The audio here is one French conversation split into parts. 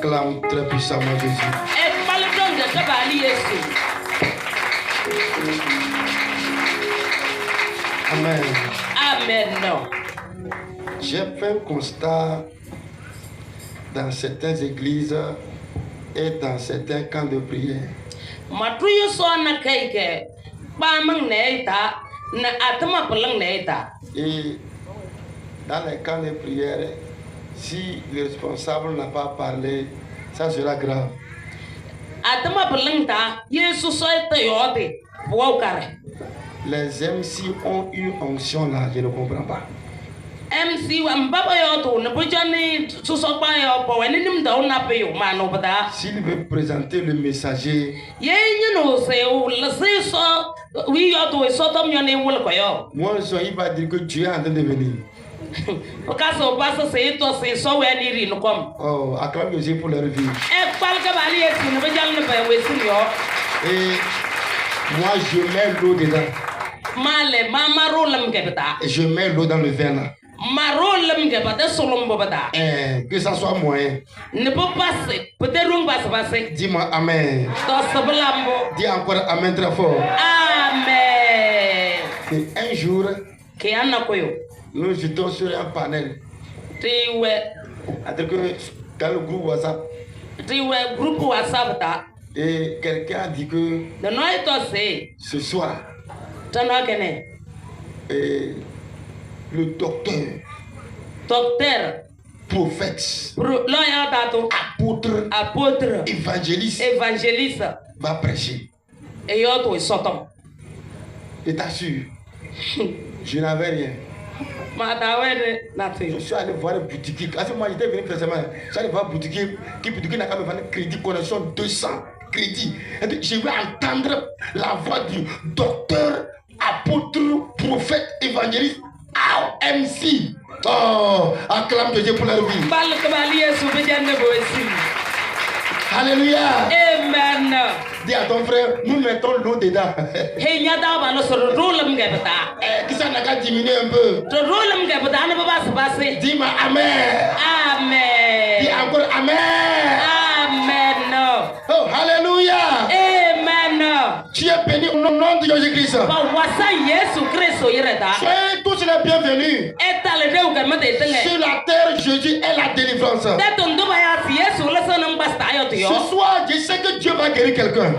Acclame très puissamment Jésus. Amen. Amen. J'ai fait un constat dans certaines églises et dans certains camps de prière. Et dans les camps de prière, si le responsable n'a pas parlé, ça sera grave. Les MC ont une onction là, je ne comprends pas. S'il veut présenter le messager, moi il va dire que Dieu est en train de venir. Oh, acclame Dieu pour leur vie. Et moi je mets l'eau dedans. Et je mets l'eau dans le verre là. Que ça soit moyen. Dis-moi amen. Dis encore amen très fort. Amen. Et un jour, nous étions sur un panel. C'est-à-dire que dans le groupe WhatsApp. Et quelqu'un a dit que ce soir, le docteur, prophète, apôtre, évangéliste va prêcher. Et t'assure, je n'avais rien. Je suis allé voir le boutique. Moi j'étais venu précisément. Je suis allé voir le boutique qui n'a qu'à me vendre crédit, connexion 200 crédits. Je vais entendre la voix du docteur, apôtre, prophète, évangéliste, MC. Oh, acclame Dieu pour leur vie. Alléluia. Amen. Dis à ton frère, nous mettons l'eau dedans. Que ça n'a qu'à diminuer un peu. Dis-moi amen. Amen. Dis encore amen. Amen. Oh, alléluia. Amen. Tu es béni au nom de Jésus-Christ. Soyez tous les bienvenus. Sur la terre, Jésus est la délivrance. Ce soir, je sais que Dieu va guérir quelqu'un.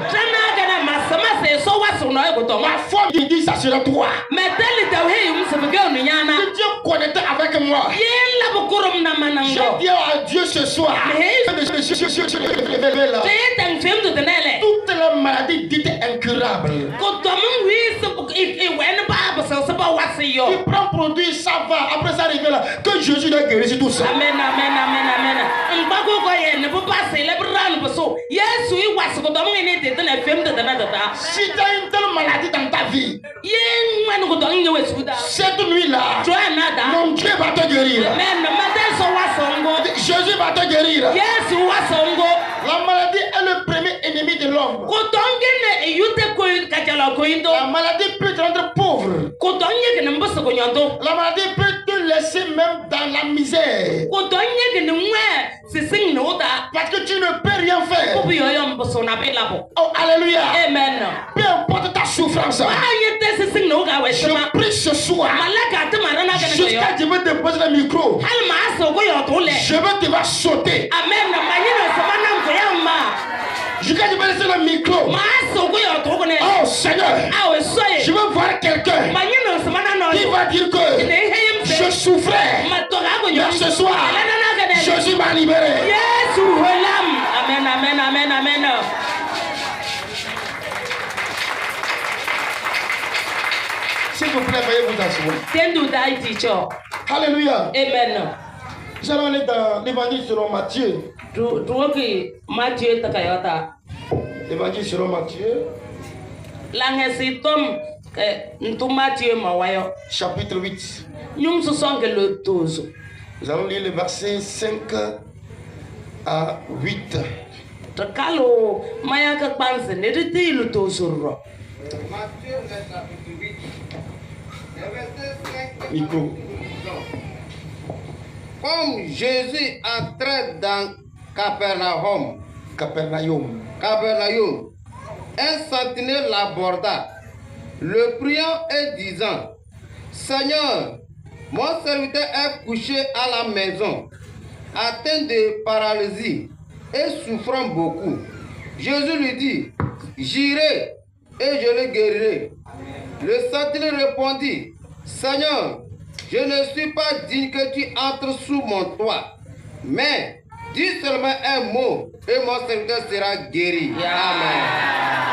Ma foi me dit ça sera toi. Que Dieu connecte avec moi. Je dis à Dieu ce soir. Toutes les maladies dites incurables. Tu prends produit, ça va. Après ça arrive là. Que Jésus doit guérir tout ça. Amen, amen, amen, amen. Si tu as une telle maladie dans ta vie, cette nuit-là, mon Dieu va te guérir. Jésus va te guérir. La maladie est le premier ennemi de l'homme. La maladie peut te rendre pauvre. La maladie peut te laisser même dans la misère. Parce que tu ne peux rien faire. Oh, alléluia. Amen. Peu importe ta souffrance. Je prie ce soir. Jusqu'à Dieu me dépose le micro. Je veux te voir sauter. Jusqu'à Dieu me laisser le micro. Oh Seigneur. Je veux voir quelqu'un qui va dire que je souffrais. Mais ce soir, Jésus m'a libéré. Amen, amen, amen, amen. S'il vous plaît, veuillez vous asseoir. Alléluia. Amen. Nous allons aller dans l'évangile selon Matthieu. L'évangile selon Matthieu. Chapitre 8. Nous allons lire le verset 5 à 8. Matthieu, le chapitre 8. Micro. Comme Jésus entrait dans Capernaum. Capernaum. Capernaum. Un sentinelle l'aborda, le priant et disant, Seigneur, mon serviteur est couché à la maison, atteint de paralysie et souffrant beaucoup. Jésus lui dit, j'irai et je le guérirai. Le sentinelle répondit, Seigneur, je ne suis pas digne que tu entres sous mon toit, mais dis seulement un mot et mon serviteur sera guéri. Amen.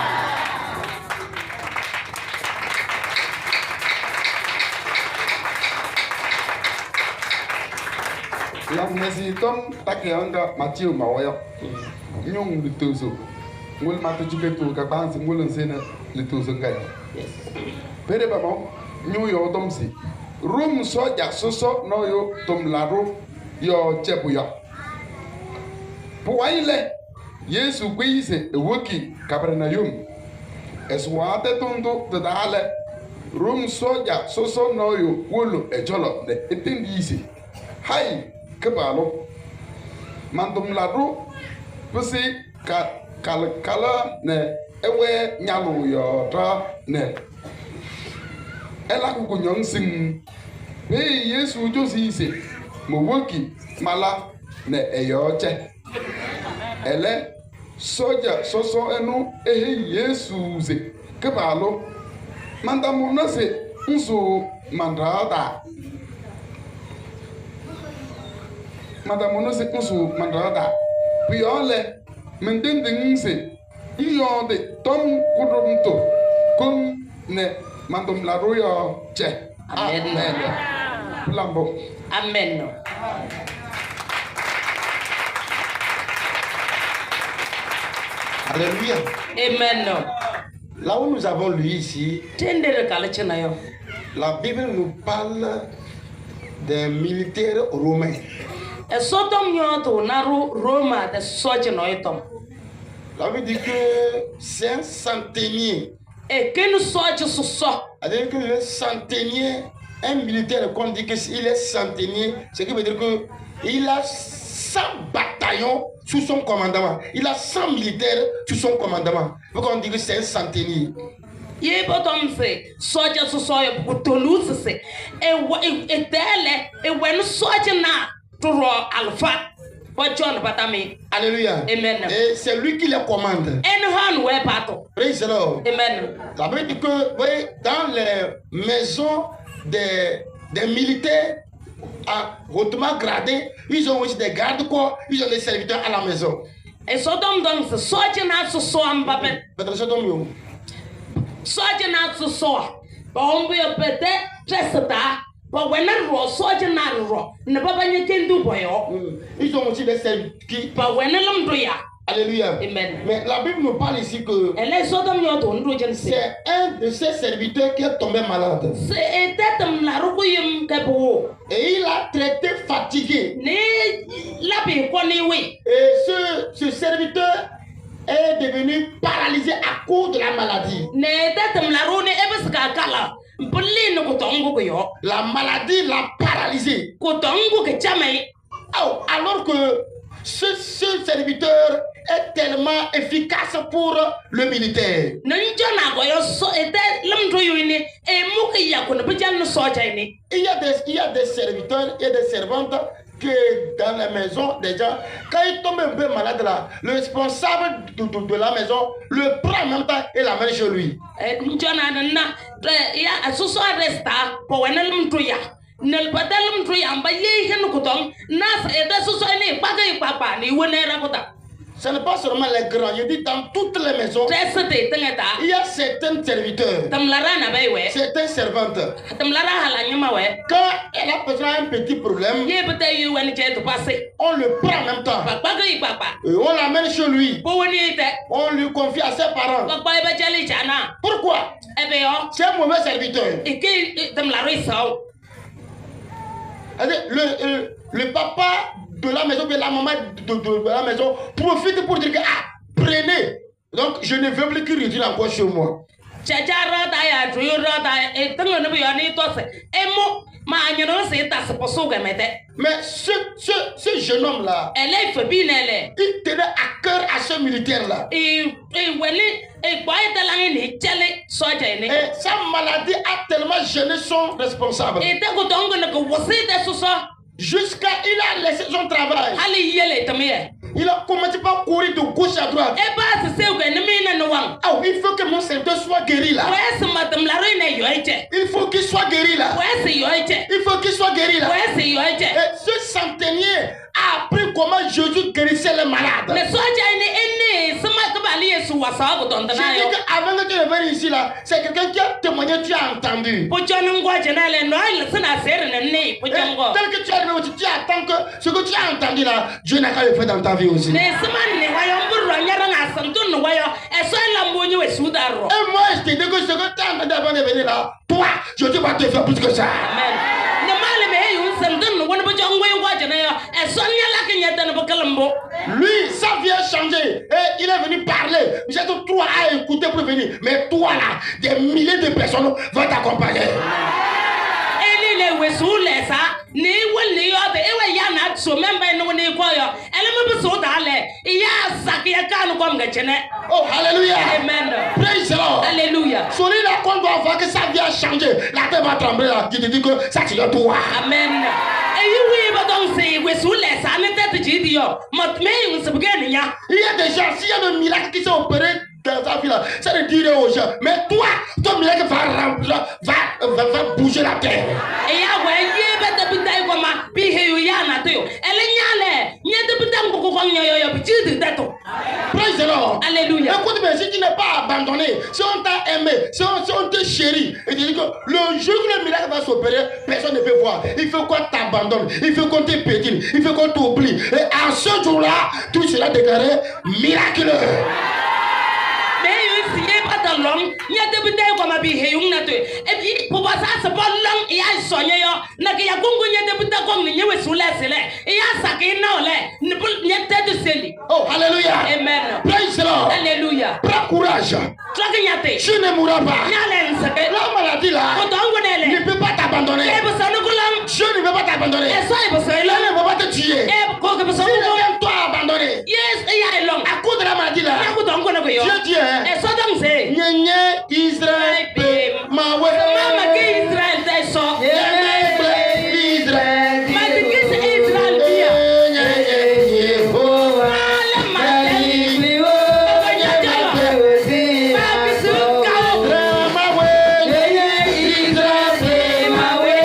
Yang nasi tom tak yang ka Matthew mawaya. Nyong lituso. Ngul matu juga tu ka bang si ngul sena lituso kaya. Yes. Pede ba mo nyu yo tom si. Room soja soso no yo tom laro yo chebu yo. Puwaile Yesu kwise ewoki Capernaum. Eswate tundu tadale. Room soja soso no yo wolo ejolo ne etindi isi. Hai kebalo mandum lado pusi kala ne ewe nyalu yo tra ne ela ku nyong sing be Yesu josi se mo woki mala ne eyoche ele soja soso enu ehe Yesu se kebalo mandamu na se nso mandrada Madame no se kusu mandrada. Piole mending se iyo de tom kudumto kum ne mandum la royo che. Amen. Lambo. Amen. Alléluia. Amen. Là où nous avons lu ici, Tendere kalachana yo. la Bible nous parle d'un militaire romain. E sotom nyoto na Roma de soje no itom. La Bible dit que c'est un centenier. E kenu soje so. C'est-à-dire que le centenier, un militaire, quand on dit qu'il est centenier, ce qui veut dire qu'il a 100 bataillons sous son commandement. Il a 100 militaires sous son commandement. Pourquoi on dit que c'est un centenier? Ye bottom se soje so yo butolu se e tele e wenu soje na turo alpha John Batami. Alléluia. Amen. Et c'est lui qui les commande. En we pato. Praise the Lord. Amen. La Bible dit que oui, dans les maisons des militaires hautement gradés, ils ont aussi des gardes-corps, ils ont des serviteurs à la maison. E sodom don se soje na so ambabe. Peut-être que c'est mieux. Soje na so. Ba ombu yo pete tresata. Ba wena ro soje na ro. Ne baba nyekendu boyo. Ils ont aussi des serviteurs qui... Ba wena lumduya. Alléluia. Amen. Mais la Bible nous parle ici que Ele sodom yo to ndo jense. c'est un de ses serviteurs qui est tombé malade. Se etetem la rugo yum kebo. Et il a traité fatigué. Ne labi koni we. Et ce serviteur est devenu paralysé à cause de la maladie. Ne etetem la rune ebeska kala. Bulli no kutongo ko yo. La maladie l'a paralysé. Kutongo ke chamai. Oh, alors que ce serviteur est tellement efficace pour le militaire. N'jana go yo so ete lamdo yuni e muki ya ko no bijan no soja ni. Il y a des serviteurs et des servantes que dans la maison des gens, quand ils tombent un peu malade là, le responsable de la maison le prend en même temps et l'amène chez lui. N'jana na ya asuso resta po wena lamdo ya. Nel badalum do yamba ye hen kutom nas ede suso ni bagay papa ni wonera kota. Ce n'est pas seulement les grands, je dis dans toutes les maisons. Il y a certains serviteurs, certaines servantes. Quand elle a besoin d'un petit problème, on le prend en même temps. Et on l'amène chez lui. On lui confie à ses parents. Pourquoi? C'est un mauvais serviteur. Le papa de la maison, de la maman de la maison profite pour dire que prenez. Donc je ne veux plus qu'il retourne encore chez moi. Ma anyano se ta se poso ga mete. Mais ce jeune homme-là, Elle fait bien elle. il tenait à cœur à ce militaire-là. Et weli e boy de la ni chele soja ni. Et sa maladie a tellement gêné son responsable. E te ko dongo na ko wosi de so so. Jusqu'à il a laissé son travail. Ali yele tamie. Il a commencé par courir de gauche à droite. E ba se se ga ni mina no wan. Ah, il faut que mon secteur soit guéri là. Ouais, se madame la reine yoite. Il faut qu'il soit guéri là. Ouais, c'est yoite. Il faut qu'il soit guéri là. Ouais, c'est yoite. Et ce centenier a appris comment Jésus guérissait les malades. Le soja ni ene se ma ka bali yesu wasa ko don Je na dis yo. qu'avant que tu viennes ici là, c'est quelqu'un qui a témoigné, tu as entendu. Po jonu ngwa jena le no ile se na sere ne ne po Et jongo. tel que tu es arrivé aussi, tu attends que ce que tu as entendu là, Dieu n'a qu'à le faire dans ta vie aussi. Ne se man ne wayo mburu nyara nga santu no wayo e so la mbonyi we sudaro. Et moi, je te dis que ce que tu as entendu avant de venir là, toi, Jésus va te faire plus que ça. Amen. Ne male me yu santu no wona po jongo ngwa jena yo e so nyala ke nyata no kalambo. Lui, sa vie a changé. Et il est venu parler. J'ai dit, toi, à écouter pour venir. Mais toi là, des milliers de personnes vont t'accompagner. Eli le we sule sa ni woni yo de ewe ya na so member no ni ko yo. Ele me bu so dale. Ya sakia kanu kom ga chene. Oh, alléluia. Amen. Praise the Lord. Alléluia. Celui là qu'on doit voir que sa vie a changé. La terre va trembler là. Qui te dit que ça c'est toi. Amen. Eyi ba don se we sule sa ne tete jidi yo. Mot me yu se buga ni ya. Il y a des gens, s'il y a des miracles qui sont opérés dans ta vie là, c'est de dire aux gens, mais toi, ton miracle va bouger la terre. Ya we ye ba de bitai ko ma bi he yu ya na to yo. Ele nyale, nye de bitai ko ko nyo yo bi jidi dato. Praise the Lord. Alléluia. Écoute-moi, si tu n'es pas abandonné, si on t'a aimé, si on te chérit, et tu dis que le jour où le miracle va s'opérer, personne ne peut voir. Il faut qu'on t'abandonne, il faut qu'on te pétine, il faut qu'on t'oublie. Et à ce jour-là, tout sera déclaré miraculeux. Me yu si ye ba da long, nye de bitai ko ma bi he yu na to. E bi po ba sa se ba long ya so nye yo. Na ke ya gungu nye de bitai ko ni nye we sule sele. Ya sake na ole, ni nye te de seli. Oh, alléluia. Amen. Praise the Lord. Alléluia. Prends courage. Traka nyate. Tu ne mourras pas. Nyale nsake. La maladie là Ko dongo ne nele. peut pas t'abandonner. E bo sanu kulam. Dieu ne peut pas t'abandonner. E so e bo so Il ilo. ne peut pas te tuer. E ko ke bo so S'il ko. vient toi abandonner, Yes, e ya long. à cause de la maladie là, Ya ko dongo na ko yo. Dieu dit, hein, E so dong se. Nye Israël pe ma we. Mama ke Israel dai so. Nye Israël. Ma de ke Israel bia. Ale ma de. Ko nya jalo. Ma ke su ka o. Ma we. Israël pe ma we.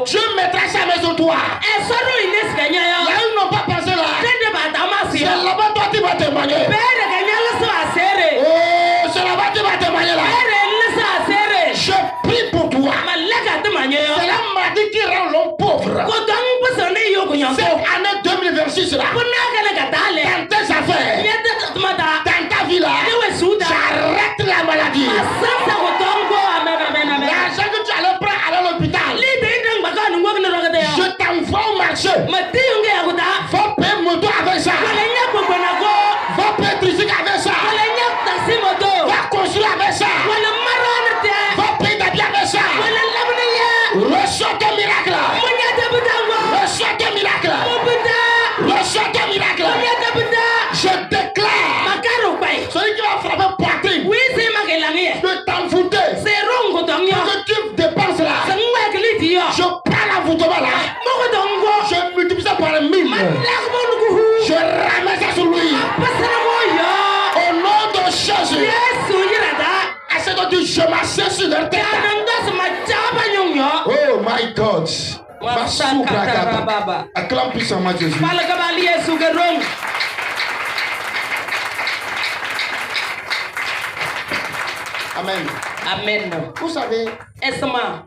Je mettrai sa maison toi. Là, ils n'ont pas pensé là. C'est là-bas toi tu vas témoigner. Oh, c'est là-bas tu vas témoigner là. Je prie pour toi. C'est la maladie qui rend l'homme pauvre. Cette année 2026 là, dans tes affaires, dans ta vie là, j'arrête la maladie. L'argent que tu allais prendre à l'hôpital, je t'envoie au marché. Faut payer moto avec ça. Faut payer tricycle avec ça. Va construire avec ça. Faut payer ta vie avec ça. Reçois ton miracle. Reçois ton miracle. Reçois ton miracle. couteau-là. Je multiplie ça par 1000. Je ramène ça sur lui. Au nom de Jésus. À ce que je m'assieds sur leur tête. Oh my God. Acclame puissamment Jésus. Amen. Amen. Vous savez, Esma.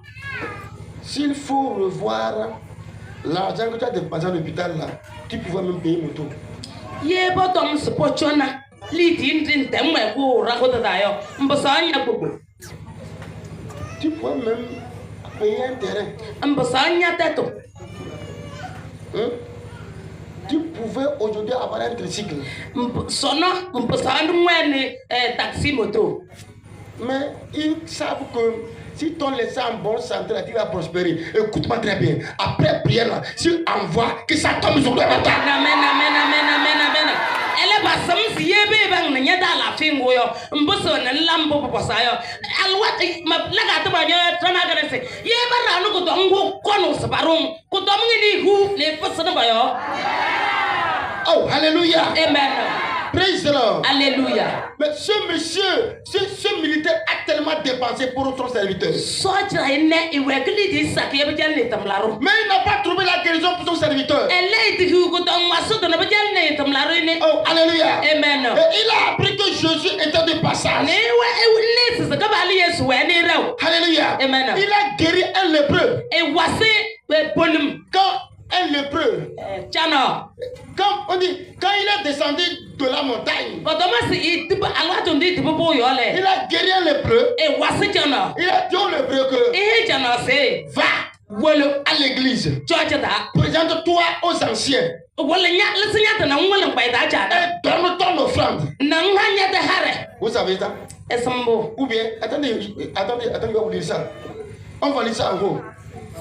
s'il faut revoir l'argent que tu as dépensé à l'hôpital là, tu pouvais même payer mon tour. Yebotom spochona. Lidin temwe ko rakota dayo. Mbasanya bubu. Tu pouvais même payer un terrain. Mbasanya teto. Hein? Tu pouvais aujourd'hui avoir un tricycle. Sona, mbasanya mwene taxi moto. Mais ils savent que si tu laisses en bonne santé, tu vas prospérer. Écoute-moi très bien. Après prière, là, si envoie que ça tombe sur toi. Amen, amen, amen, amen, amen. Elle va s'amuser, bang, n'a pas la fin, ou mbosso, n'a lambo pour ça. Alwat, ma laga, tu vas tranagresser. Yéba, nous, quand on connaît ce baron, quand on est où les personnes. Oh, alléluia. Amen. Praise the Lord. Alléluia. Mais ce monsieur, ce militaire a tellement dépensé pour son serviteur. Mais il n'a pas trouvé la guérison pour son serviteur. Oh, alléluia. Amen. Et il a appris que Jésus était de passage. Alléluia. Amen. Il a guéri un lépreux. Quand un lépreux, quand on dit, quand il est descendu de la montagne, il a guéri un lépreux. Il a dit au lépreux que va à l'église, présente-toi aux anciens et donne ton offrande. Vous savez ça? Ou bien, attendez, je vais vous lire ça. On va lire ça en haut.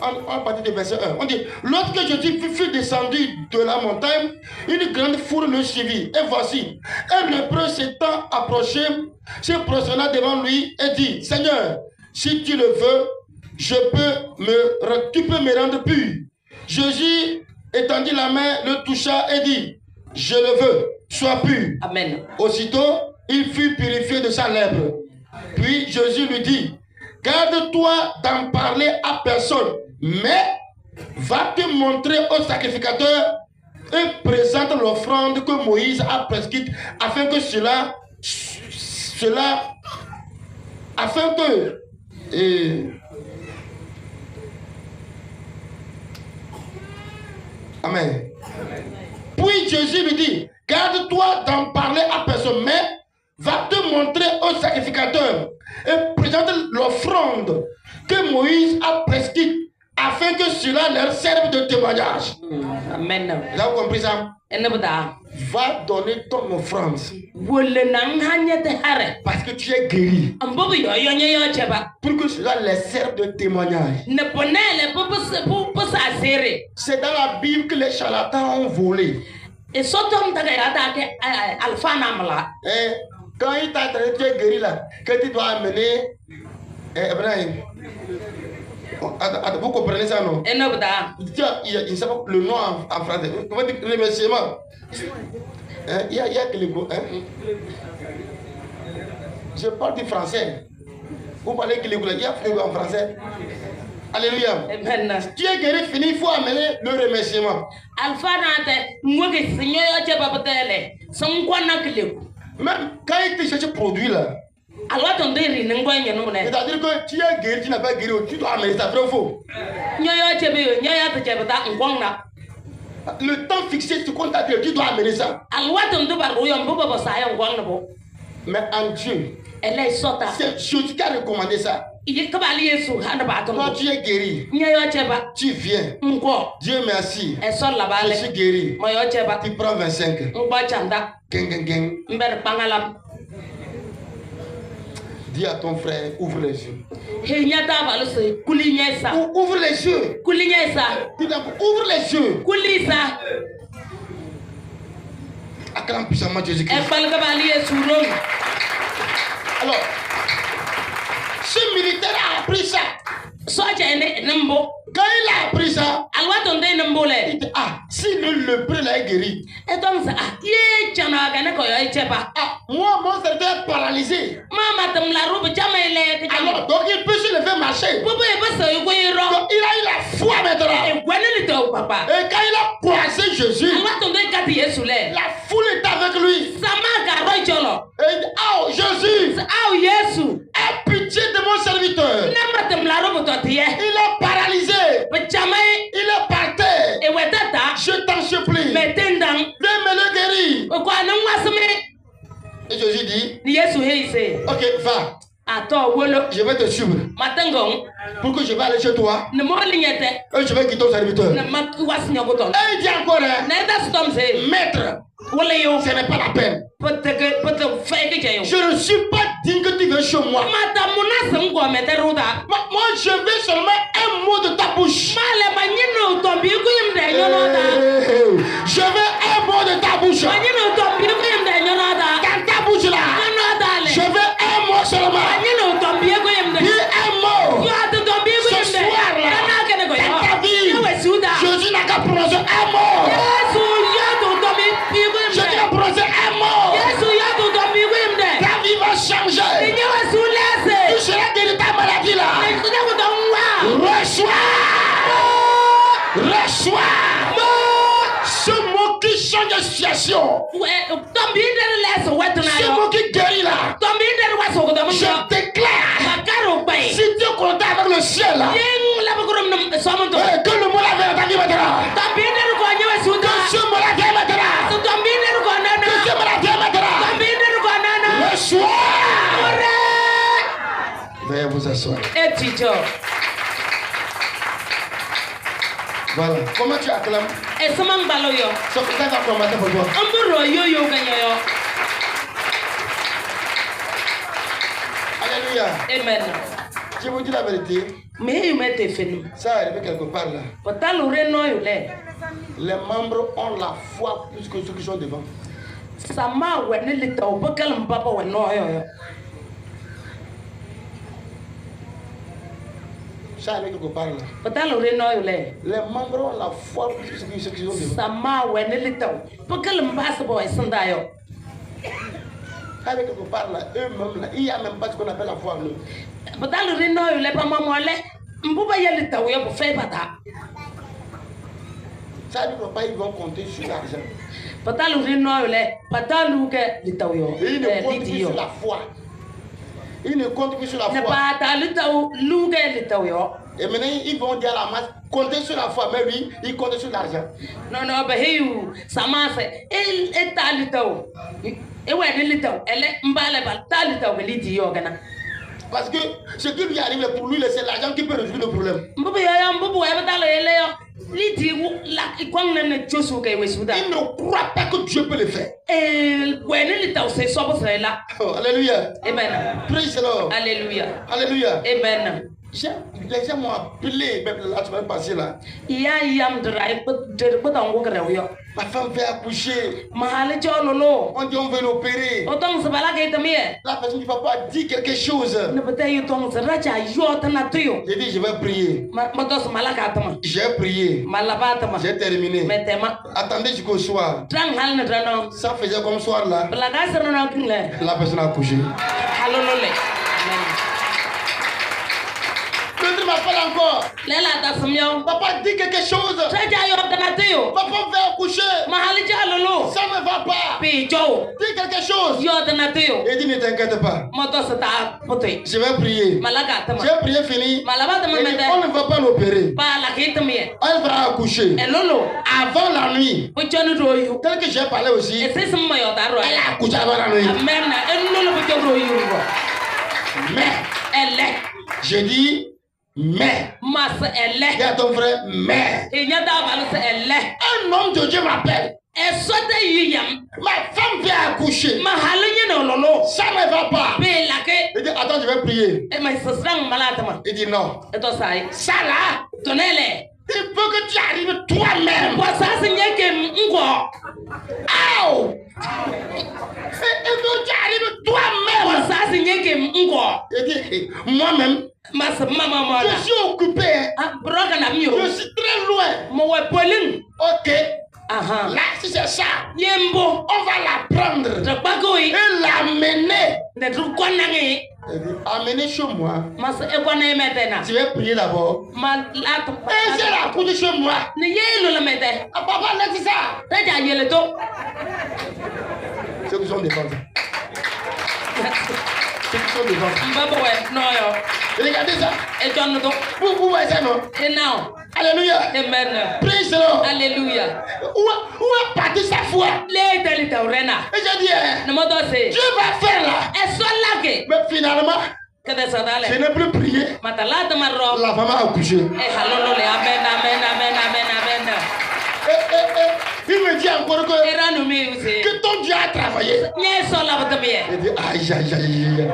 En partie de verset 1. On dit, lorsque Jésus fut descendu de la montagne, une grande foule le suivit. Et voici, un lépreux s'étant approché, se prosternant devant lui et dit, Seigneur, si tu le veux, tu peux me rendre pur. Jésus étendit la main, le toucha et dit, je le veux, sois pur. Amen. Aussitôt, il fut purifié de sa lèpre. Puis Jésus lui dit, garde-toi d'en parler à personne, mais va te montrer au sacrificateur et présente l'offrande que Moïse a prescrite afin que Amen. Puis Jésus lui dit, garde-toi d'en parler à personne, mais va te montrer au sacrificateur et présente l'offrande que Moïse a prescrite afin que cela leur serve de témoignage. Amen. Vous avez compris ça? Va donner ton offrande parce que tu es guéri. Pour que cela leur serve de témoignage. C'est dans la Bible que les charlatans ont volé. Et surtout, quand il t'a traité, tu es guéri là, que tu dois amener. Vous comprenez ça, non? Il ne sait pas le nom en français. Comment dire remerciement? Il y a que les mots. Je parle du français. Vous parlez que les mots. Il y a en français. Alléluia. Tu es guéri, fini, il faut amener le remerciement. Même quand il te cherche produit là. C'est-à-dire que tu es guéri, tu n'as pas guéri, tu dois amener ça, vrai ou faux? Le temps fixé, tu comptes, tu dois amener ça. Mais en Dieu, c'est Jésus qui a recommandé ça. Quand tu es guéri, tu viens. Dieu merci. Je suis guéri. Tu prends 25. Dis à ton frère, ouvre les yeux. Ouvre les yeux. Ouvre les yeux. Acclame puissamment Jésus-Christ. Alors, ce militaire a appris ça. Quand il a appris ça, Alwato ndene mbole. il dit, ah, si le prêtre là est guéri, Etom sa ye chana gane ko yo chepa. ah, moi, mon serviteur est paralysé. Mama tam la robe chama ile ke Alors, donc il peut se lever marcher. Bobo e basa yugo yiro. Donc il a eu la foi maintenant. E gweneli to papa. Et quand il a croisé Jésus, Alwato ndene kati Yesu le. la foule est avec lui. Sama ga ro cholo. Et il dit, oh Jésus, Au Yesu. aie pitié de mon serviteur. Nama tam la robe to tie. Il est paralysé. Chama Il est par terre. e wetata. Je t'en supplie. Metendang. Viens me le guérir. Ko anu wasme. Et Jésus dit, Ni Yesu heise. ok, va. Ato wolo. Je vais te suivre. Matangong. Pour que je vais aller chez toi. Ne mo lignete. Et je vais quitter ton serviteur. Na mak was nyogoton. Et il dit encore, hein, Na da stom se. maître, Wala yo. ce n'est pas la peine. Pote fake jayo. Je ne suis pas digne que tu viennes chez moi. Mata munasa ngo meteruda. Moi, je veux seulement un mot de ta bouche. Male manyino tombi ku yimde nyonoda. Je veux un mot de ta bouche. Manyino tombi ku yimde nyonoda. Dans ta bouche là. Nyonoda Je le. veux un mot seulement. Manyino tombi ku yimde. Dis un mot. Yo atu tombi ku Ce yimde. soir là, Na kene ko dans ta yo. vie, Yo wesuda. Jésus n'a qu'à prononcer un mot. Yesu yo atu tombi ku Jésus yimde. n'a prononcer un mot. Yesu yo atu tombi ku yimde. Ta vie va changer. Ni wesulese. Tu seras guéri de ta maladie là. Ni ku tomwa. Reçois. Reçois. Ce mot qui change de situation. Tombi ndere leso wetuna Ce yo. mot qui guérit là. Tombi ndere waso ko domo. Je déclare. Makaro bay. Si tu es content avec le ciel là. Yeng la bakurum nam somonto. Que le mot là vienne dans ta vie maintenant. Tombi ndere ko nyewe suda. Que ce mot là vienne maintenant. So tombi ndere ko nana. Que ce mot là vienne maintenant. Tombi ndere ko nana. Reçois. Ore. Veuillez vous asseoir. Eticho. Voilà. Comment tu acclames? E samang balo yo. C'est pour ça qu'on va pour toi. Amburo yo yo ganyo yo. Alléluia. Amen. Je vous dis la vérité. Me yu mete fenu. Ça arrive quelque part là. Potalu reno yo le. Les membres ont la foi plus que ceux qui sont devant. Sama wene lita obakal mbaba weno yo yo. Ça arrive quelque part là. Potalu reno yo le. Les membres ont la foi plus que ceux qui sont devant. Sama wene lita obakal mbasa bo esanda yo. Ça arrive quelque part là. Eux-mêmes là. Il n'y a même pas ce qu'on appelle la foi en eux. Potalu reno yo le pa mamole. Mbuba ya lita yo bo fe bata. Ça arrive quelque part, ils vont compter sur l'argent. Potalu reno yo le. Potalu ke lita yo. Et ils ne comptent Liti que yo. sur la foi. Ils ne comptent que sur la Ne foi. pata lita luge lita yo. Et maintenant, ils vont dire à la masse, comptez sur la foi. Mais lui, il compte sur l'argent. No be heyu samase el talito e wene lito ele mbale bal talito ke liti yo gana Parce que ce qui lui arrive pour lui, c'est l'argent qui peut résoudre le problème. mbubu yo mbubu e batalo ele yo liti la ikwang na chosu ke wesuda Il ne croit pas que Dieu peut le faire. e wene lito se sobo sela Oh, alléluia. amen Praise the Lord. alléluia Alléluia. amen Les gens m'ont appelé, même la semaine passée là. iya yam drai putango kare yo Ma femme veut accoucher. mahale jololo On dit on veut l'opérer. otong sebala ke tamie La personne du papa dit quelque chose. ne bata yu tong seracha yo tana tuyo J'ai dit je vais prier. matos malaka tama J'ai prié. malabata ma J'ai terminé. metema Attendez jusqu'au soir. Trang hal na drano. Ça faisait comme soir là. Belaga serna na kingle. La personne a accouché. Halolole. L'autre m'appelle encore. Lela ta samyo. Papa dit quelque chose. Traja yo danateo. Papa veut accoucher. Mahali jalolo. Ça ne va pas. Pi jo. Dis quelque chose. Yo danateo. Il dit ne t'inquiète pas. Moto sata pote. Je vais prier. Malaga tama. J'ai prié fini. Malaba tama Il dit, mete. on ne va pas l'opérer. Pa la kitamie. Elle va accoucher. Elolo. Avant la nuit. Uchonu royu. Tel que j'ai parlé aussi. Ese sama yo daro. Elle a accouché avant la nuit. Amen. Elolo bujo royu. Mais. Elle. Je dis mais. Mas elle. Dis à ton frère mais. Inyada baluse elle. Un homme de Dieu m'appelle. Esote yiyam. Ma femme vient accoucher. Mahalo nyene lolo. Ça ne va pas. Be lake. Il dit attends je vais prier. E mai sasrang malatama. Il dit non. Eto sai. Ça là. Tonele. Il faut que tu arrives toi-même. Bo sasa nyeke ngo. Aouh. Il faut que tu arrives Bo toi-même. sasa nyeke ngo. Il dit moi-même. Mas mama mala. Je suis occupé. Ah broka na mio. Mo we polin. Ok. Aha. Là, si c'est ça, Yembo. on va la prendre Trakbagoi. et l'amener. Ne tru kwanangi. Amener chez moi. Mas e kwana metena. Tu vas prier d'abord. Ma lat. Et c'est la couche chez moi. Ne yelo la mete. Ah, papa, là, c'est ça. Taja yele to. Ceux qui sont devant. Ceux qui sont devant. Mbaba we no yo. Regardez ça. E jonno to. Vous voyez ça, non? E now. Alléluia. Amen. Praise the Lord. Alléluia. Où est partie sa foi? Le deli taurena. Et j'ai dit, Ne mo do se. Dieu va faire là. E so lake. Mais finalement, Kada sadale. je n'ai plus prié. Matalata marro. La femme a accouché. E halolo le amen amen amen amen amen. Il me dit encore que, Era no me use. que ton Dieu a travaillé. Nye so la batabie. Il dit, aïe, aïe, aïe.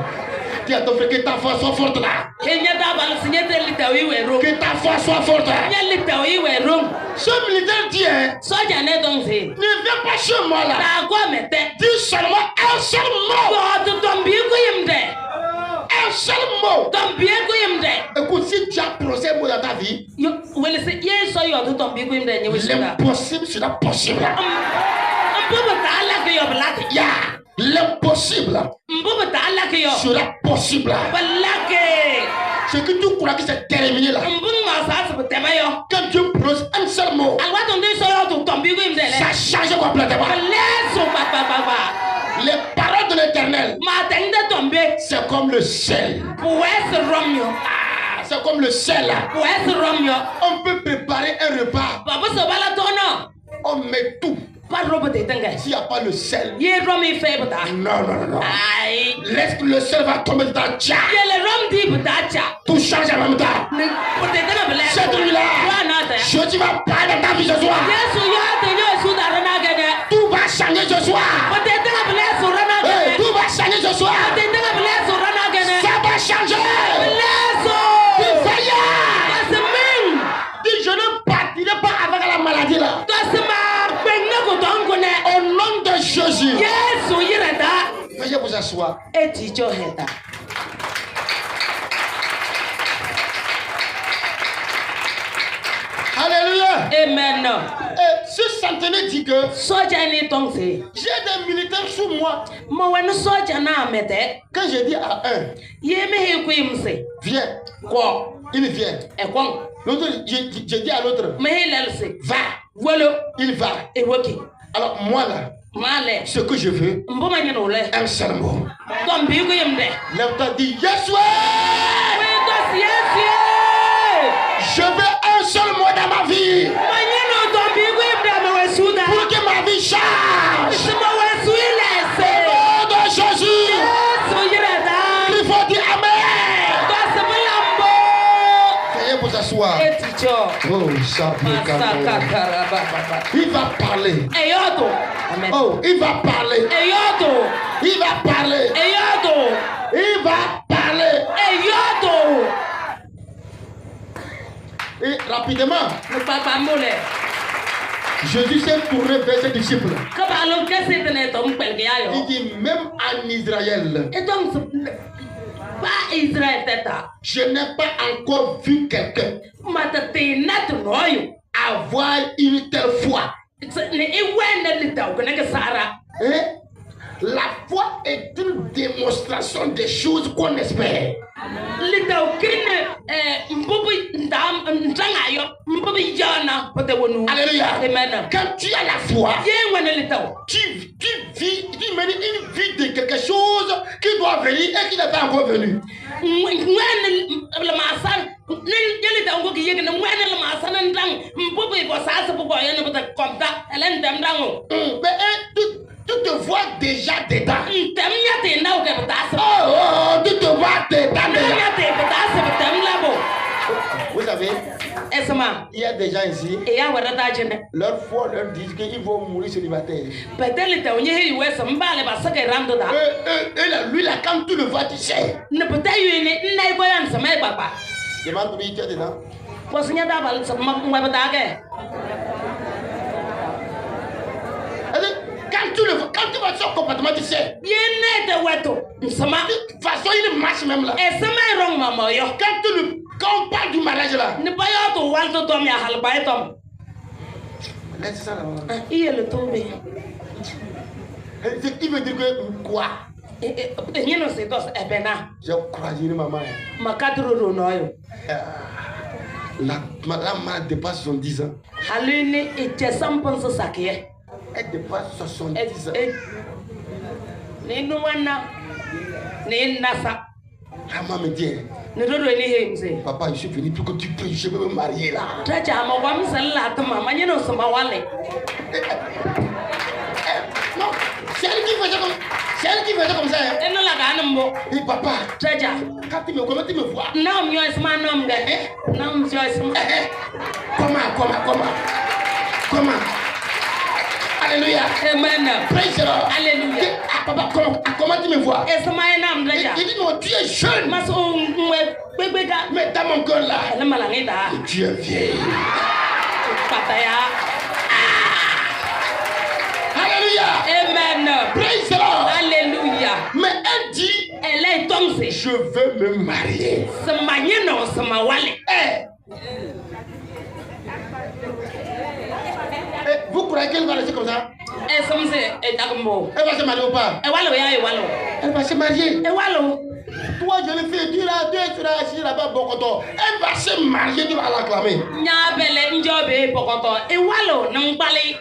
Dis à ton frère que ta foi soit forte là. Kenya da bal sinye deli tawi we ro. Que ta foi soit forte là. Nye li tawi we ro. Ce militaire dit, Soja ne don se. ne viens pas chez moi là. Ta go mete. Dis seulement un seul mot. Go to tombi ko yimde. Un seul mot. Tombi ko yimde. Écoute, si tu as prononcé un mot dans ta vie, Yo wele se ye so yo to tombi ko yimde nye we sura. l'impossible sera possible. Mbubu ta ala ke yo blake. Ya, l'impossible Mbubu ta ala ke yo. sera possible. Blake. Ce que tu crois que c'est terminé là. Mbubu ma sa se tema yo. Quand tu prononces un seul mot, Alwa ton de so yo to tombi ko yimde le. ça change complètement. Leso papa. Les paroles de l'éternel, Ma tende tombe. c'est comme le sel. Wes romyo. Ah, c'est comme le sel là. Wes romyo. On peut préparer un repas, Papa so bala tono. on met tout. Pas robo te tenga. S'il n'y a pas le sel, Ye romi fe bata. non, non, non, non. Ai. Laisse le sel va tomber dans ta tcha. Ye le rom di bata. Tout change en même temps. Ne pote tenga bele. Cette nuit-là, Wa na ta. je dis va parler dans ta vie ce soir. Yesu yo te yo su da rana gene. Tout va changer ce soir. Pote tenga bele su rana Hey, gene. tout va changer ce soir. Pote tenga bele su rana gene. Ça va changer. Leso. Fire. Asmin. Dis, je ne partirai pas avec la maladie là. Tosma benna ko don ko ne. Au nom de Jésus. Yesu yirada. Veuillez vous asseoir. Eti jo heta. Alléluia. Amen. Et ce centenaire dit que Soja ni tong se. j'ai des militaires sous moi. Mo wenu soja na mete. Quand je dis à un, Ye me he ku imse. viens, Ko. il vient. E kon. L'autre, je dis à l'autre, Me he lel se. va, Wolo. il va. E woki. Alors moi là, Male. ce que je veux, Mbo ma nyino le. un seul mot. Tom bi ku yimde. Lève-toi, dis, yes, ouais. We to siesi. Je veux un seul mot dans ma vie Ma nyino tom bi ku yimde me we suda. pour que ma vie change. Sima we su ile Au se. nom de Jésus, Yesu yirada. il faut dire Amen. To se lambo. Veuillez vous asseoir. Eti jo. Oh, ça Masaka karaba. il va parler. Eyoto. Amen. Oh, il va parler. Eyoto. Il va parler. Eyoto. Il va parler. Eyoto. Et rapidement, Ne papa mole. Jésus s'est tourné vers ses disciples. Kaba alo kese tene to mpelge Il ayo. dit, même en Israël, Et donc pas Israël teta. je n'ai pas encore vu quelqu'un Mata te nat noyo. avoir une telle foi. Ne iwende lita ko ne sara. Hein? La foi est une démonstration des choses qu'on espère. Lita kine mbubu ndam ndanga yo. Mbubu jana pote wonu. Alléluia. Amen. Quand tu as la foi, Ye wene lita. tu mènes une vie de quelque chose qui doit venir et qui n'est pas encore venu. Wene le masan. Ne lita ngo ki yegene wene le masan ndang. Mbubu ko sasa ko yo ne pote komta. Elen dem ndango. Mais tu te vois déjà dedans. Tem nyate na o ke potasa. Oh, tu te vois dedans déjà. Nyate potasa tem labo. Vous savez, Esma. il y a des gens ici, E ya wada ta jene. leur foi leur dit qu'ils vont mourir célibataires. Petele te onye hi wesa mbale ba sake ramdo da. Lui là, quand tu le vois, tu sais. Ne pete yuni nna ibo yan sama baba. Demande-lui, tu es dedans. Posnya da bal sama ngwa bata ke. Quand tu le vois, quand tu vois son comportement, tu sais. Yene te weto. Sama. De toute façon, il marche même là. E sama rong mama yo. Quand on parle du mariage là, Ne pa yo to walto tom ya halba tom. Laisse ça là. Il est le tombé. Il veut dire que quoi? Il y a ces dos, eh ben, Je crois que maman. ma cadre ronoyo. La maman dépasse 70 ans. Halune et Tessam pense ça qui est. Elle dépasse 70 ans. Ni no wana ni nasa. La maman me dit, Ni do ni hemse. papa, je suis venu pour que tu puisses, je veux me marier là. Tracha ma wam sala to mama ni no sama wale. Non, c'est elle qui faisait comme, c'est elle qui faisait comme ça. Hein. Eno la ga nambo. Et papa, Tracha. quand tu me comment tu me vois? Nam yo isma nam ga. Nam yo isma. Comment? Alléluia. Amen. Praise the Lord. Alléluia. Ah, papa, comment tu me vois? Esma nam tracha. Il dit non, tu es jeune. Mas on bebe ga. Mais dans mon cœur là, Le malangi da. tu es vieille. Pataya. Alléluia. Amen. Praise the Lord. Alléluia. Mais elle dit, Elle est tombée. je veux me marier. Sama nyeno sama wale. Vous croyez qu'elle va rester comme ça? E somse e dagmo. Elle va se marier ou pas? E walo ya e walo. Elle va se marier. E walo. Toi, je le fais, tu seras assis là-bas, Bokoto. Elle va se marier, tu vas l'acclamer. Nya bele njobe pokoto. E walo nang bali.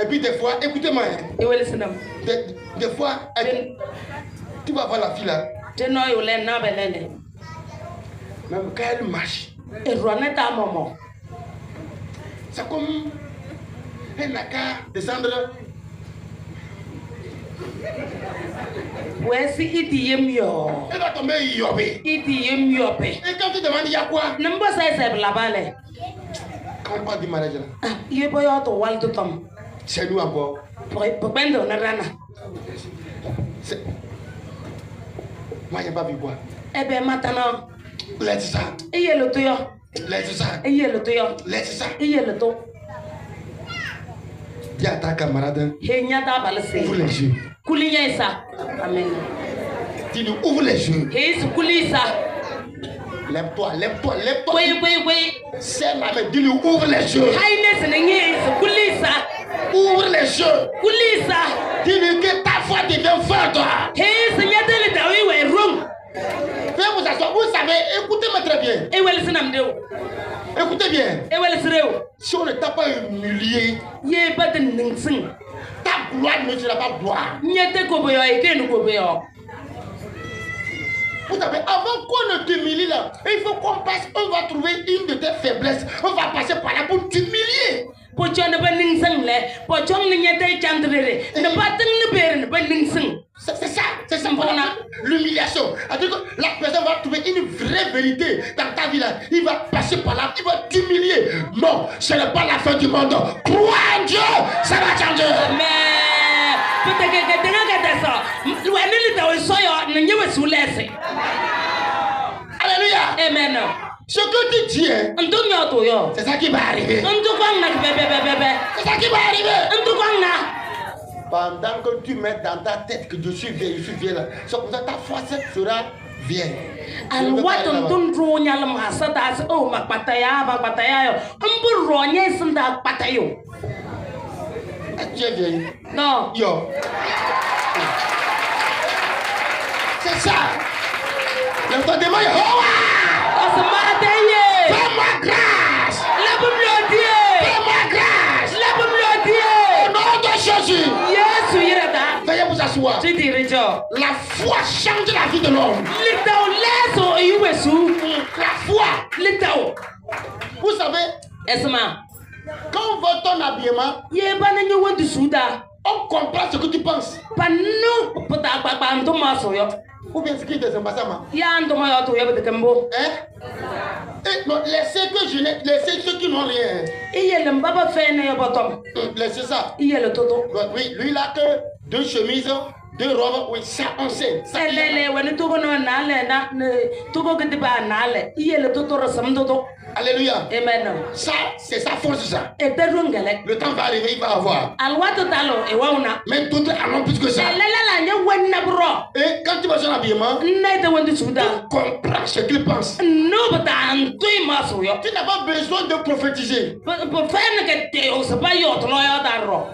Et puis des fois, écoutez-moi, E wele sinam. des fois, tu vas voir la fille là, Te no yo le na belele. même quand elle marche, E roneta momo. c'est comme elle n'a qu'à descendre. Wesi iti yemyo. Elle va tomber yobé. Iti yemyo pe. Et quand tu demandes, il y a quoi? Nambo se la bale. Quand on parle du mariage là, Ye boyo to wal to tom. c'est nous encore. Pour bendo na rana. Moi, je n'ai pas vu quoi. E be matana. Laisse ça. E ye lo to yo. Laisse ça. E ye lo to yo. Laisse ça. E ye lo to. Dis à ta camarade, He nya da bale se. ouvre les yeux. Kulinya isa. Amen. Dis-lui, ouvre les yeux. He is kulisa. Lève-toi, lève-toi, lève-toi. Oui. C'est la main, dis-lui, ouvre les yeux. Highness na nye is kulisa. Ouvre les yeux. Kulisa. Dis-lui que ta foi devient forte. He is nyadele dawi we room. Faites vous asseoir. Vous savez, écoutez-moi très bien. E wel sinam deu. Écoutez bien. E wel sireu. Si on ne t'a pas humilié, Ye baden ningsing. ta gloire ne sera pas gloire. Nyete ko boyo e ken ko boyo. Vous savez, avant qu'on ne t'humilie là, il faut qu'on passe, on va trouver une de tes faiblesses. On va passer par là pour t'humilier. Pocho ne ba ningsing le. Pocho ne nyete chandrere. Ne ba ting ne ber ne ba ningsing. C'est ça. L'humiliation. C'est-à-dire que la personne va trouver une vraie vérité dans ta vie là. Il va passer par là, il va t'humilier. Non, ce n'est pas la fin du monde. Crois en Dieu, ça va changer. Mais peut-être que tenga que ça. Wenu li tawo soyo ne nyewe sulese. Alléluia. Amen. Ce que tu dis, hein, Ndunyo to yo. c'est ça qui va arriver. Ndukong na bebe. C'est ça qui va arriver. Ndukong na. Pendant que tu mets dans ta tête que je suis vieux là, c'est comme ça ta foi sera vieille. Al watun dundru nyal masata as o makpataya yo. Mbur ronye senda patayo. Tu es vieille. Non. Yo. C'est ça. Le temps de moi, Osmateye. fais-moi grâce. La bibliothèque. Fais-moi grâce. La bibliothèque. Au nom de Jésus. Yesu yirata. Veuillez vous asseoir. Tu dirigeons. La foi change la vie de l'homme. Litao leso yuwesu. La foi. Litao. Vous savez, Esma. quand on voit ton habillement, Ye bana nyewe du suda. on comprend ce que tu penses. Panu puta papa ntoma soyo. Ou bien ce qui est des ambassadeurs. Ya ntoma yo to yebe kembo. Eh, non, laissez que je n'ai, laissez ceux qui n'ont rien. Iye le mbaba fene yo botom. Laissez ça. Iye le toto. Oui, lui il a que 2 chemises, 2 robes, oui, ça on sait. Ça, il a- Elele wani tugo no nale na tugo gidi ba nale. Iye le toto rasam toto. Alléluia. Amen. Ça, c'est sa force, ça. E perungele. Le temps va arriver, il va avoir. Alwato talo e wauna. Mais d'autres en ont plus que ça. Elele la Et quand tu vas sur l'habillement, Ne te wende tu suda. comprends ce qu'il pense. No bata antoi maso yo. Tu n'as pas besoin de prophétiser. Pour faire que te o se pas yo to yo daro.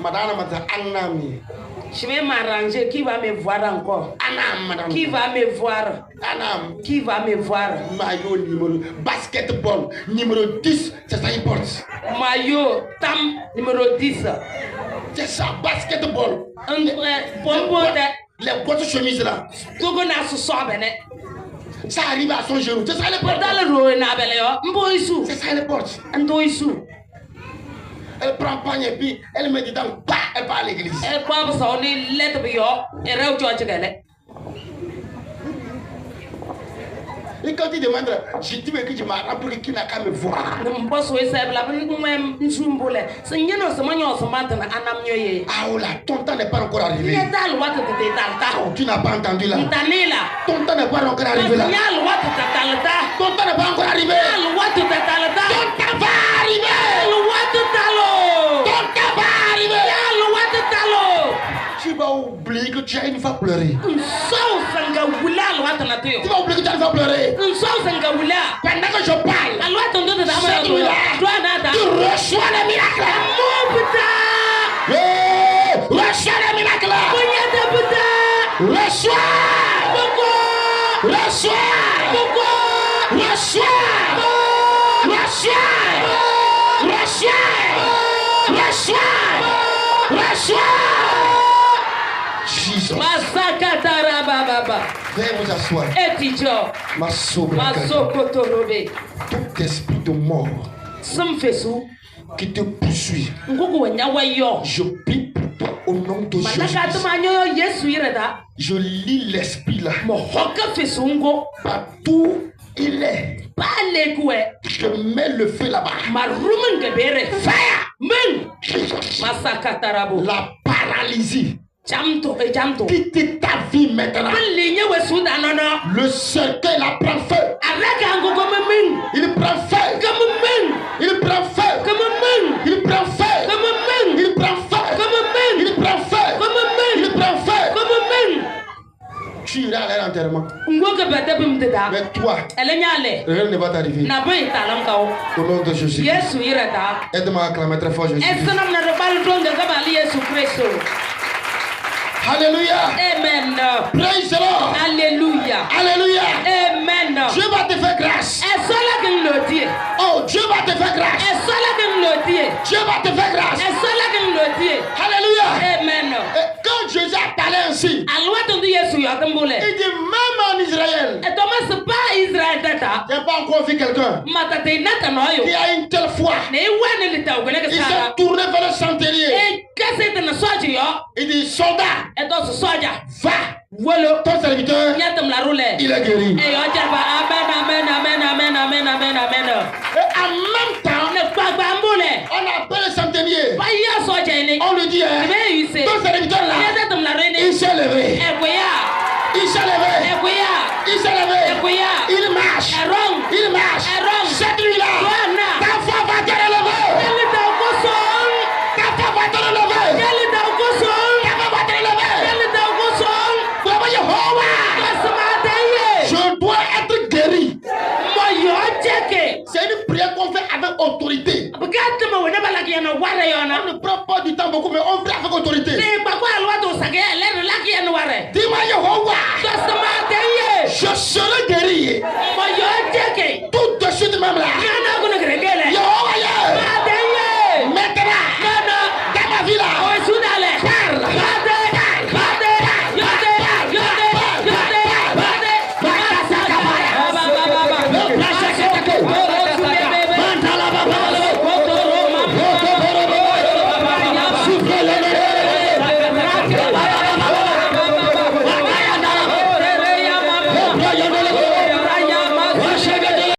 Madame, madame, Anami. Je vais m'arranger. Qui va me voir encore? Anam, madame. Qui va me voir? Anam. Qui va me voir? Maillot numéro basketball numéro 10, c'est ça il porte. Maillot tam numéro 10. C'est ça, basketball. Pombo Les grosses chemises là, Togo na su so bene. ça arrive à son genou. C'est ça les porte. Dans le ro na bele yo. Mbo isu. C'est ça les porte. Ndo isu. Elle prend pagne et puis elle met dedans, bah, elle part à l'église. E kwa so ni let bi yo. E rew church gele. Et quand il demande, je dis que je m'arrange qu'il n'a qu'à me voir. Mbo so isa bla ben nsumbule. Se nyeno se manyo so matana anam nyoye. Ah oh là, ton temps n'est pas encore arrivé. Ni dal wat te dal ta. Oh, tu n'as pas entendu là. Ntanila. Ton temps n'est pas encore arrivé là. Nyal wat te talta. Ton temps n'est pas encore arrivé. Nyal wat te talta. Ton temps va arriver. Nyal wat te talo. Ton temps va arriver. Nyal wat te talo. Tu vas oublier que tu as une fois pleuré. So sanga wulal wat na to yo. Tu vas oublier que tu as une fois pleuré. So sanga wula. Pendant que je parle, Alwa tondo de dama yo. Toi na ta. tu reçois le miracle. Mo puta. Hey, reçois le miracle. Punya de puta. Reçois. Boko. Reçois. Boko. Reçois. Reçois. Reçois. Reçois. Reçois. Jesus. Masaka taraba baba. Viens vous asseoir. Etijo. Ma sauve. Masoko torobe. Tout esprit de mort Sumfesu. qui te poursuit, Ngugu wenyawa yo. je prie pour toi au nom de Malaka Jésus. tuma nyoyo Yesu ireda. Je lis l'esprit là. Mo hoka fesu ngo. Partout il est. Pale kwe. Je mets le feu là-bas. Marumen gebere. Fire. Men. Jesus. Masaka tarabo. La paralysie. Jamto e jamto. Quitte ta vie maintenant. Linye wesu danono. Le cercueil là prend feu. Araka ngo men. Il prend feu. Comme men. Il prend feu. Comme men. Il prend feu. Comme men. Il prend feu. Comme men. Il prend feu. Comme men. Il prend feu. Comme men. Tu iras à leur enterrement. Ngoke bete bimteda. Mais toi, Elenyale. rien ne va t'arriver. Na boy talam kawo. Au nom de Jésus. Yesu ireda. Aide-moi à acclamer très fort Jésus. Esanam na rebal donga kabali Yesu Kristo. Alléluia. Amen. Praise the Lord. Alléluia. Alléluia. Amen. Dieu va te faire grâce. Esola kin lodie. Oh, Dieu va te faire grâce. Esola kin lodie. Dieu va te faire grâce. Esola kin lodie. Alléluia. Amen. Et quand Jésus a parlé ainsi, Alwa tondu Yesu yatambule. il dit même en Israël, Et Thomas pas Israël tata. j'ai pas encore vu quelqu'un Matate nata noyo. qui a une telle foi. Ne wane lita ugene Il kesara. s'est tourné vers le centenier. E kase te na soji yo. Il dit, soldat, E to soja. va. Wolo. Ton serviteur, Yatam la roule. il est guéri. E yo jaba amen amen amen amen amen amen amen. Et en même temps, Ne gbagba mbule. on appelle le centenier. Pa ya soja ni. On lui dit, Ibe yuse. ton serviteur là, Yatam la rene. il s'est levé. E kuya. Il s'est levé. E kuya. Il s'est levé. E kuya. Il marche. Erong. Il marche. Erong. Cette nuit-là, Wana. ta foi va te relever. Yali da ukoson. Ta foi va te relever. Yali da ukoson. Ta foi va te relever. Yali da ukoson. Bravo Jehovah. Kasamataye. Je dois être guéri. Moyo cheke. C'est une prière qu'on fait avec autorité. Bukatuma wena balaki yana wara yana. On ne prend pas du temps beaucoup, mais on fait avec autorité. Ne